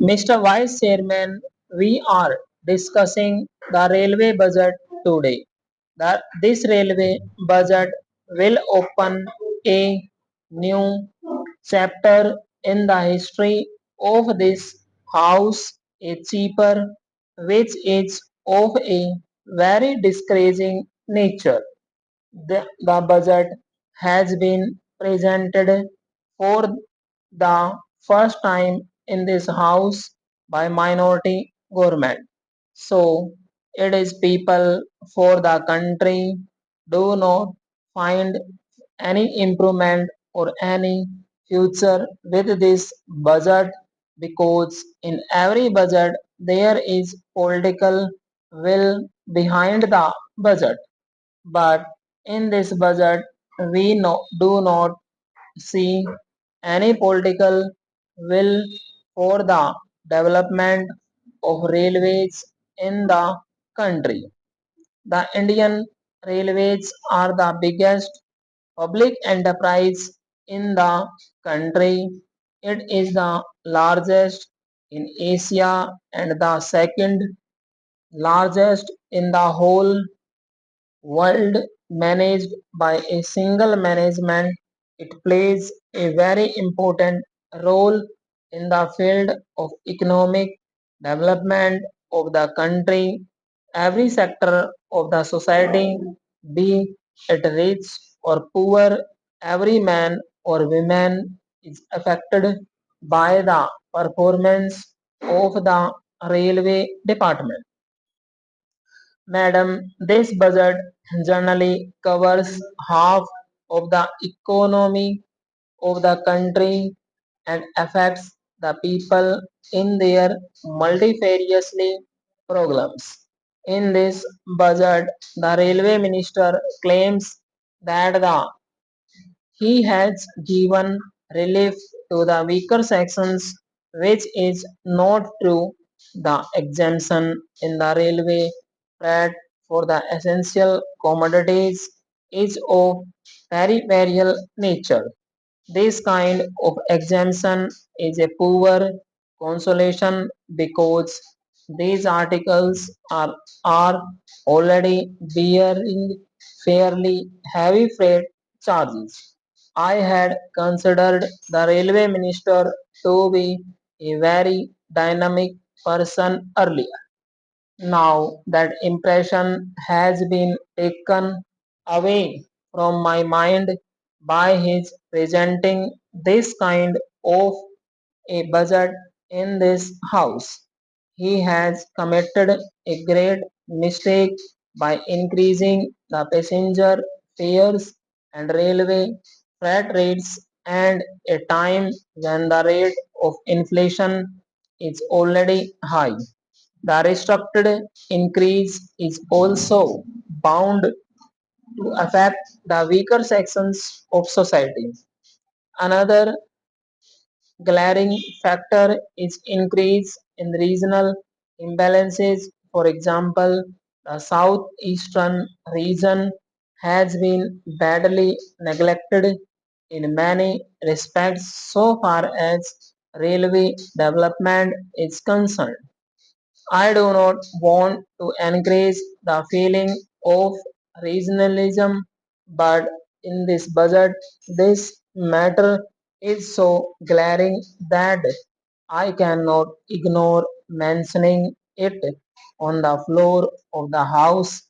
Mr. Vice Chairman, we are discussing the railway budget today. This railway budget will open a new chapter in the history of this house, a cheaper, which is of a very discouraging nature. The budget has been presented for the first time in this house by minority government. So it is people for the country do not find any improvement or any future with this budget because in every budget there is political will behind the budget, but in this budget we do not see any political will for the development of railways in the country. The Indian railways are the biggest public enterprise in the country. It is the largest in Asia and the second largest in the whole world, managed by a single management. It plays a very important role in the field of economic development of the country. Every sector of the society, be it rich or poor, every man or woman is affected by the performance of the railway department. Madam, this budget generally covers half of the economy of the country and affects the people in their multifariously programs. In this budget, the railway minister claims that he has given relief to the weaker sections, which is not true. The exemption in the railway freight for the essential commodities is of peripheral nature. This kind of exemption is a poor consolation because these articles are already bearing fairly heavy freight charges. I had considered the railway minister to be a very dynamic person earlier. Now that impression has been taken away from my mind by his presenting this kind of a budget in this house. He has committed a great mistake by increasing the passenger fares and railway freight rates and a time when the rate of inflation is already high. The restricted increase is also bound to affect the weaker sections of society. Another glaring factor is increase in regional imbalances. For example, the southeastern region has been badly neglected in many respects so far as railway development is concerned. I do not want to encourage the feeling of regionalism, but in this budget, this matter is so glaring that I cannot ignore mentioning it on the floor of the House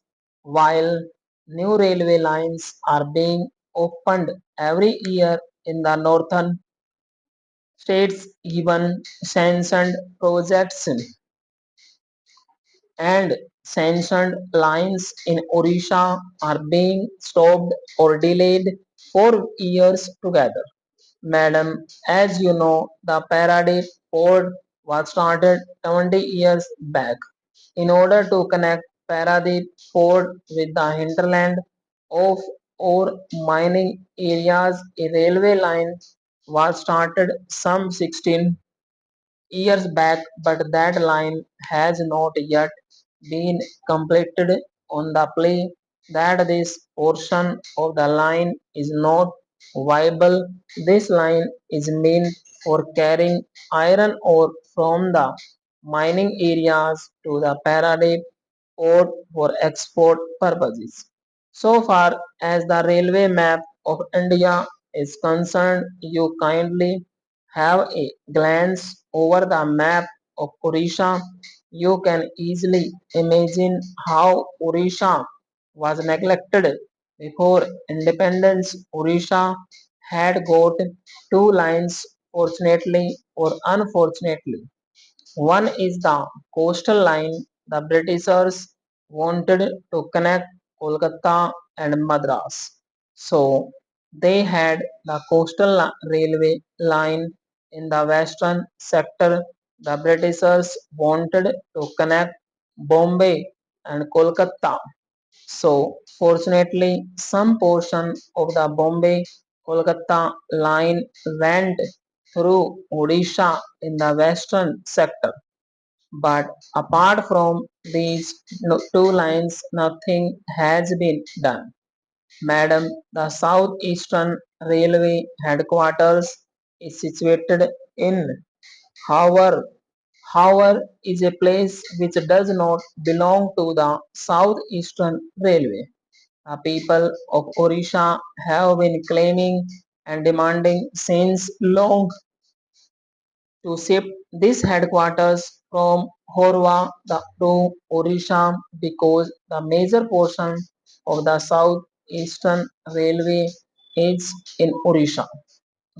while new railway lines are being opened every year in the northern states, even sanctioned projects and sanctioned lines in Odisha are being stopped or delayed for years together. Madam, as you know, the Paradise port was started 20 years back. In order to connect Paradise port with the hinterland of ore mining areas, a railway line was started some 16 years back, but that line has not yet been completed on the plea that this portion of the line is not viable. This line is meant for carrying iron ore from the mining areas to the Paradise port for export purposes. So far as the railway map of India is concerned, you kindly have a glance over the map of Odisha. You can easily imagine how Odisha was neglected before independence. Odisha had got two lines, fortunately or unfortunately. One is the coastal line. The Britishers wanted to connect Kolkata and Madras. So they had the coastal railway line in the western sector. The Britishers wanted to connect Bombay and Kolkata. So fortunately, some portion of the Bombay Kolkata line went through Odisha in the western sector. But apart from these two lines, nothing has been done. Madam, the Southeastern Railway headquarters is situated in Howrah. Howrah is a place which does not belong to the Southeastern Railway. The people of Orissa have been claiming and demanding since long to shift this headquarters from Horwa to Orissa because the major portion of the Southeastern Railway is in Orissa.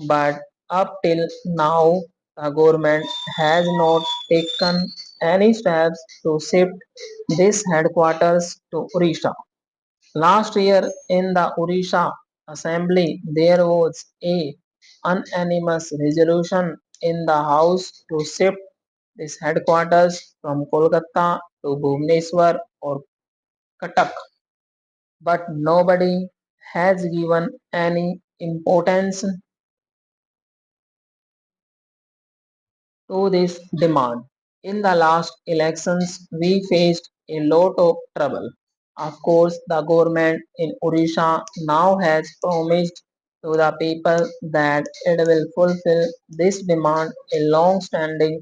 But up till now, the government has not taken any steps to shift this headquarters to Orissa. Last year in the Odisha Assembly there was a unanimous resolution in the House to shift its headquarters from Kolkata to Bhubaneswar or Cuttack, but nobody has given any importance to this demand. In the last elections, we faced a lot of trouble. Of course, the government in Odisha now has promised to the people that it will fulfill this demand, a long standing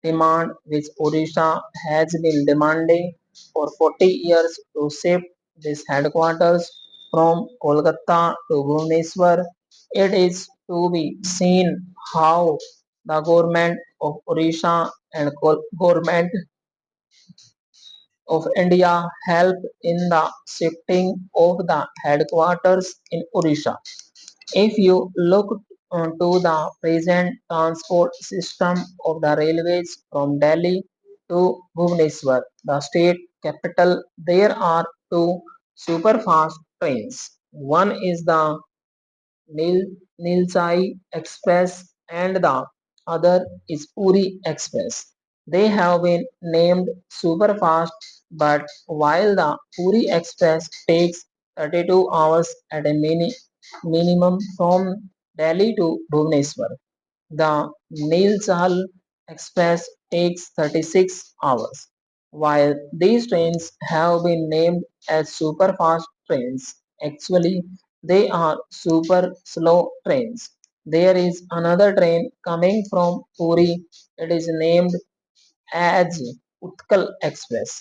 demand which Odisha has been demanding for 40 years to shift this headquarters from Kolkata to Bhubaneswar. It is to be seen how the government of Odisha and government of India help in the shifting of the headquarters in Odisha. If you look to the present transport system of the railways from Delhi to Bhubaneswar, the state capital, there are two superfast trains. One is the Nil Nilsai Express and the other is Puri Express. They have been named superfast, but while the Puri Express takes 32 hours at a minimum from Delhi to Bhubaneswar, the Nilsahal Express takes 36 hours. While these trains have been named as superfast trains, actually they are super slow trains. There is another train coming from Puri. It is named as Utkal Express.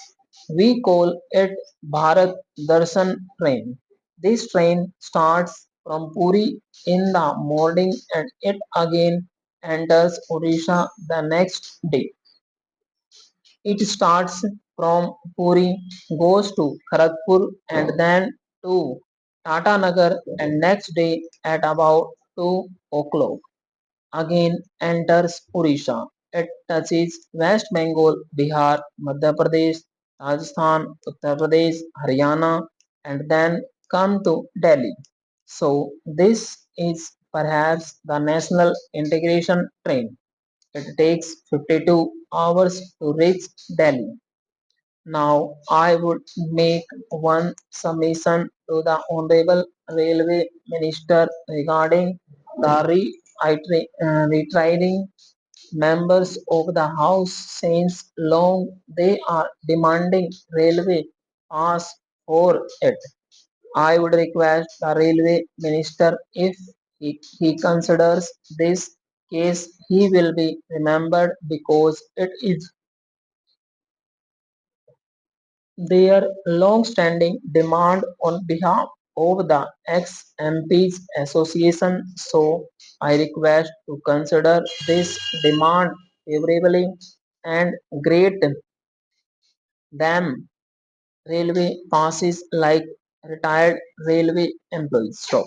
We call it Bharat Darshan train. This train starts from Puri in the morning and it again enters Odisha the next day. It starts from Puri, goes to Kharagpur and then to Tata Nagar and next day at about 2 o'clock again enters Odisha. It touches West Bengal, Bihar, Madhya Pradesh, Rajasthan, Uttar Pradesh, Haryana, and then come to Delhi. So this is perhaps the national integration train. It takes 52 hours to reach Delhi. Now I would make one submission to the Honorable Railway Minister regarding the retiring members of the House since long they are demanding railway pass for it. I would request the Railway Minister if he considers this case he will be remembered because it is their long-standing demand on behalf of the ex-MPs Association, so I request to consider this demand favorably and grant them railway passes like retired railway employees. So